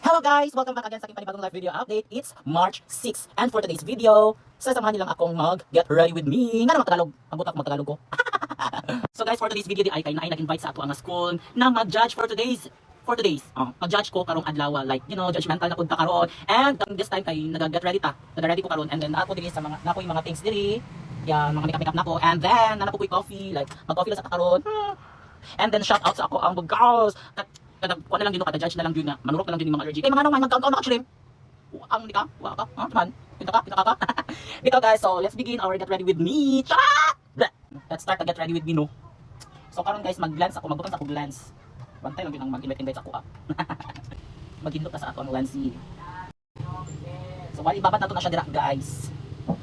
Hello guys! Welcome back again sa aking panibagong live video update. It's March 6 and for today's video, sasamahan niyo lang akong mag-get ready with me. Nga naman Tagalog, magbutak mag-Tagalog ko. So guys, for today's video di ay kay naay nag-invite sa ato ang school na mag-judge for today's mag-judge ko karong adlaw, like judgmental na pud ta karon. And this time kay nag-get ready ta. Nag-ready ko karon and then ako diri sa mga nako yung mga things diri. Yan, mga makeup nako and then nanapo ko coffee, like mag-coffee lang sa ta karon. And then shout out sa ako ang girls. Kada kuha na lang din kada judge na lang din na manurok na lang din yung mga allergy. Kay mga nang magkaon ka shrimp. Ang di ka? Wa ka? Ha? Man. Kita ka? Dito guys, so let's begin our get ready with me. Tara! Let's start the get ready with me no. So karon guys, mag-glance ako, magbukan sa ako glance. Bantay lang din ang mag-invite ako Maghindot na sa ato ang lansi. So wali babat nato na siya dira guys.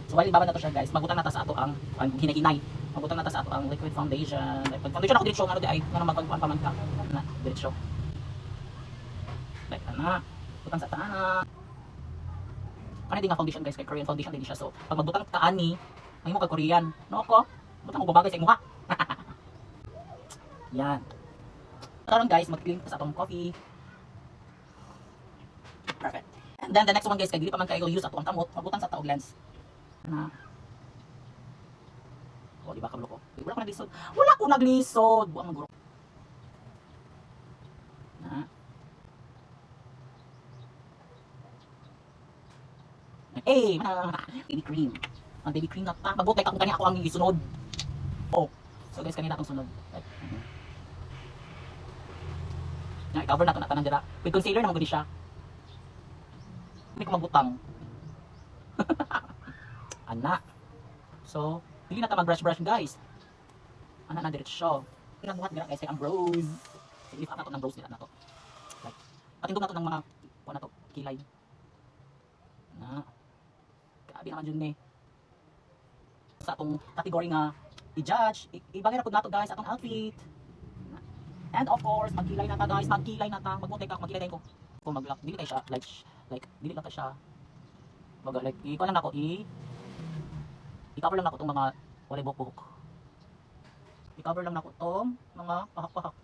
So wali babat nato siya guys. Magbutan nata sa ato ang hinay-hinay. Magbutan nata sa ato ang liquid foundation. Liquid foundation ako diretsyo nga di ay nga magpagkuan pa man ka. Na diretsyo. Like ana, butang sa taana. Ano din nga foundation guys, kay Korean foundation din siya. So, pag magbutang ka ani, ay mo kay Korean. No ko, butang mo babagay sa imong ha. Yan. Karon guys, mag-clean sa atong coffee. Perfect. And then the next one guys, kay dili pa man kayo use atong kamot, magbutang sa taog lens. Na. Oh, di ba kablo ko? Wala ko naglisod. Wala ko naglisod. Buang maguro. Na. Eh, baby cream. Ang baby cream na ta. Magbutay ka kung kani ako ang gisunod. Oh. So guys, kanina akong sunod. Na i-cover nato na tanan dira. With concealer naman gud siya. Hindi ko magbutang. Ana. So, dili na ta mag-brush guys. Ana na diretso. Pinagbuhat dira guys kay ang brows. Lift up nato ng brows nila nato. Like, patindog nato ng mga kuha nato kilay. Na. Grabe naman dyan sa atong category nga i-judge, ibangin na po nato guys atong outfit. And of course, magkilay na ta guys, magkilay na ta, magbuntay ka, magkilay ko. Kung mag-lock, dili tayo siya, like, dili lang tayo siya. Baga, like, ikuha lang ako, i-cover lang ako itong mga walay buhok-buhok. I-cover lang ako itong mga pahak-pahak.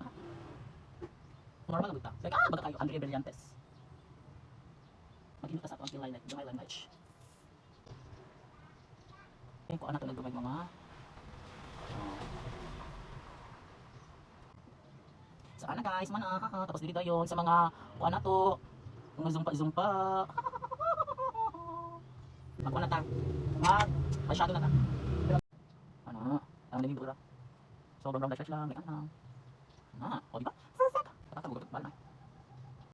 Normal lang ito. Like, baga kayo, Andrea Brillantes. Maghinot ka sa atong kilay, like, gamay lang match. Kung ano ito nagdumay mga so ano guys, tapos dito yun sa mga kung ano to mga zumpa magkuha na ta masyado na ta ano ang naging dura so brown flash lang like ano o diba